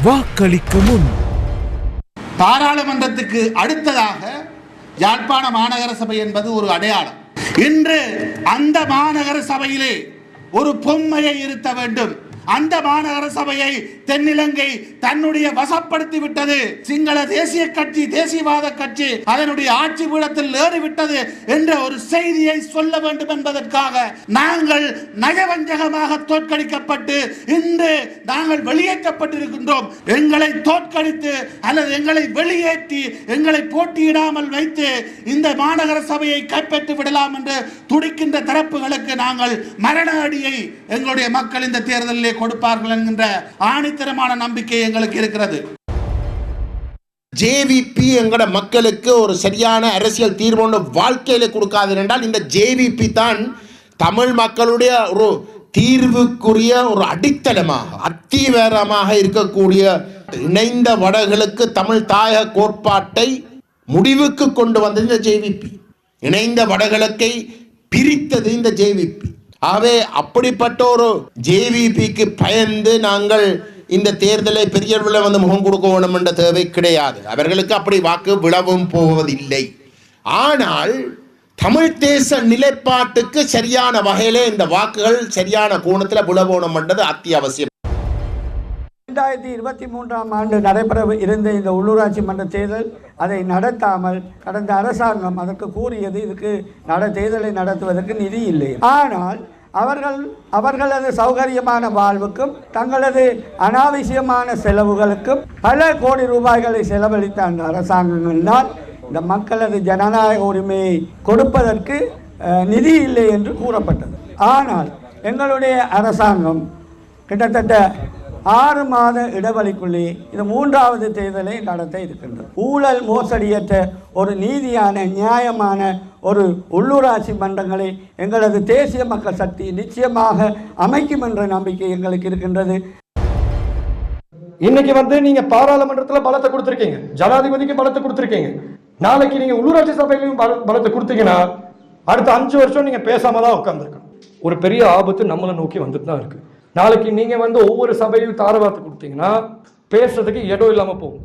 வாக்களிக்க முன் பாராளுமன்றத்துக்கு அடுத்ததாக யாழ்ப்பாண மாநகர சபை என்பது ஒரு அடையாளம். இன்று அந்த மாநகர சபையிலே ஒரு பொம்மையை இருத்த வேண்டும். அந்த மாநகர சபையை தென்னிலங்கை தன்னுடைய வசப்படுத்தி விட்டது. சிங்கள தேசிய கட்சி, தேசியவாத கட்சி அதனுடைய ஆட்சி பீடத்தில் ஏறிவிட்டது என்ற ஒரு செய்தியை சொல்ல வேண்டும் என்பதற்காக நாங்கள் நயவஞ்சகமாக தோற்கடிக்கப்பட்டு இன்று நாங்கள் வெளியேற்றப்பட்டிருக்கின்றோம். எங்களை தோற்கடித்து அல்லது எங்களை வெளியேற்றி எங்களை போட்டியிடாமல் வைத்து இந்த மாநகர சபையை கைப்பற்றி விடலாம் என்று துடிக்கின்ற தரப்புகளுக்கு நாங்கள் மரண அடியை எங்களுடைய மக்கள் இந்த தேர்தலில் கொடுப்பார்கள் என்கின்ற ஆணித்தரமான நம்பிக்கை எங்களுக்கு இருக்கிறது. ஜேவிபி எங்கட மக்களுக்கு ஒரு சரியான அரசியல் தீர்வு வாழ்க்கையில கொடுக்காது என்றால் இந்த ஜேவிபி தான் தமிழ் மக்களுடைய ஒரு தீர்வுக்குரிய ஒரு அடித்தளமாக அத்திவேரமாக இருக்கக்கூடிய இணைந்த வடகளுக்கு தமிழ் தாயக கோட்பாட்டை முடிவுக்கு கொண்டு வந்தது இந்த ஜேவிபி. இணைந்த வடகிழக்கை பிரித்தது இந்த ஜேவிபி. ஆகவே அப்படிப்பட்ட ஒரு ஜேவிபிக்கு பயந்து நாங்கள் இந்த தேர்தலை பெரிய அளவில் முகம் கொடுக்க வேண்டும் என்ற தேவை கிடையாது. அவர்களுக்கு அப்படி வாக்கு விழவும் போவதில்லை. ஆனால் தமிழ் தேச நிலைப்பாட்டுக்கு சரியான வகையிலே இந்த வாக்குகள் சரியான கோணத்தில் விழவோணும் என்றது அத்தியாவசியம். 2023ஆம் ஆண்டு நடைபெற இருந்த இந்த உள்ளூராட்சி மன்ற தேர்தல் அதை நடத்தாமல் கடந்த அரசாங்கம் அதற்கு கூறியது இதுக்கு தேர்தலை நடத்துவதற்கு நிதி இல்லை. ஆனால் அவர்களது சௌகரியமான வாழ்வுக்கும் தங்களது அனாவசியமான செலவுகளுக்கும் பல கோடி ரூபாய்களை செலவழித்த அந்த அரசாங்கங்களால் இந்த மக்களது ஜனநாயக உரிமையை கொடுப்பதற்கு நிதி இல்லை என்று கூறப்பட்டது. ஆனால் எங்களுடைய அரசாங்கம் கிட்டத்தட்ட 6 மாத இடைவெளிக்குள்ளே இது 3வது தேர்தலை நடத்த இருக்கின்றது. ஊழல் மோசடியற்ற ஒரு நீதியான நியாயமான ஒரு உள்ளூராட்சி மன்றங்களை எங்களது தேசிய மக்கள் சக்தி நிச்சயமாக அமைக்கும் என்ற நம்பிக்கை எங்களுக்கு இருக்கின்றது. இன்னைக்கு நீங்க பாராளுமன்றத்தில் பலத்தை கொடுத்துருக்கீங்க, ஜனாதிபதிக்கு பலத்தை கொடுத்துருக்கீங்க. நாளைக்கு நீங்க உள்ளூராட்சி சபையிலையும் பலத்தை கொடுத்தீங்கன்னா அடுத்த 5 வருஷம் நீங்க பேசாம தான் உட்காந்துருக்கணும். ஒரு பெரிய ஆபத்து நம்மளை நோக்கி வந்துட்டு தான் இருக்கு. நாளைக்கு நீங்க ஒவ்வொரு சபையும் தாரவாத்து கொடுத்தீங்கன்னா பேசுறதுக்கு இடம் இல்லாம போகும்.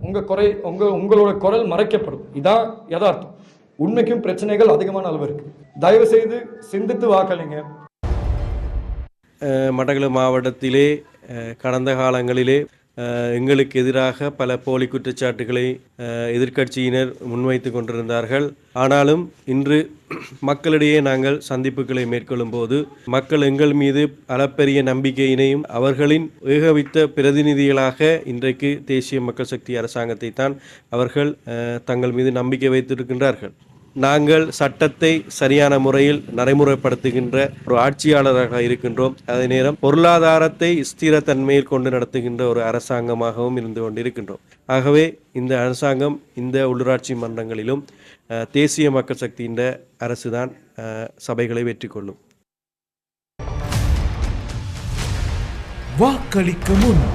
உங்களோட குரல் மறைக்கப்படும். இதான் யதார்த்தம். உண்மைக்கும் பிரச்சனைகள் அதிகமான அளவு இருக்கு. தயவு செய்து சிந்தித்து வாக்களிங்க. மட்டக்களப்பு மாவட்டத்திலே கடந்த காலங்களிலே எங்களுக்கு எதிராக பல போலி குற்றச்சாட்டுகளை எதிர்க்கட்சியினர் முன்வைத்து கொண்டிருந்தார்கள். ஆனாலும் இன்று மக்களிடையே நாங்கள் சந்திப்புகளை மேற்கொள்ளும் போது மக்கள் எங்கள் மீது அளப்பெரிய நம்பிக்கையினையும் அவர்களின் ஏகவித்த பிரதிநிதிகளாக இன்றைக்கு தேசிய மக்கள் சக்தி அரசாங்கத்தை தான் அவர்கள் தங்கள் மீது நம்பிக்கை வைத்திருக்கின்றார்கள். நாங்கள் சட்டத்தை சரியான முறையில் நடைமுறைப்படுத்துகின்ற ஒரு ஆட்சியாளராக இருக்கின்றோம். அதே நேரம் பொருளாதாரத்தை ஸ்திரத்தன்மையில் கொண்டு நடத்துகின்ற ஒரு அரசாங்கமாகவும் இருந்து கொண்டிருக்கின்றோம். ஆகவே இந்த அரசாங்கம் இந்த உள்ளூராட்சி மன்றங்களிலும் தேசிய மக்கள் சக்தியின் அரசுதான் சபைகளை வெற்றி கொள்ளும். வாக்களிக்க முன்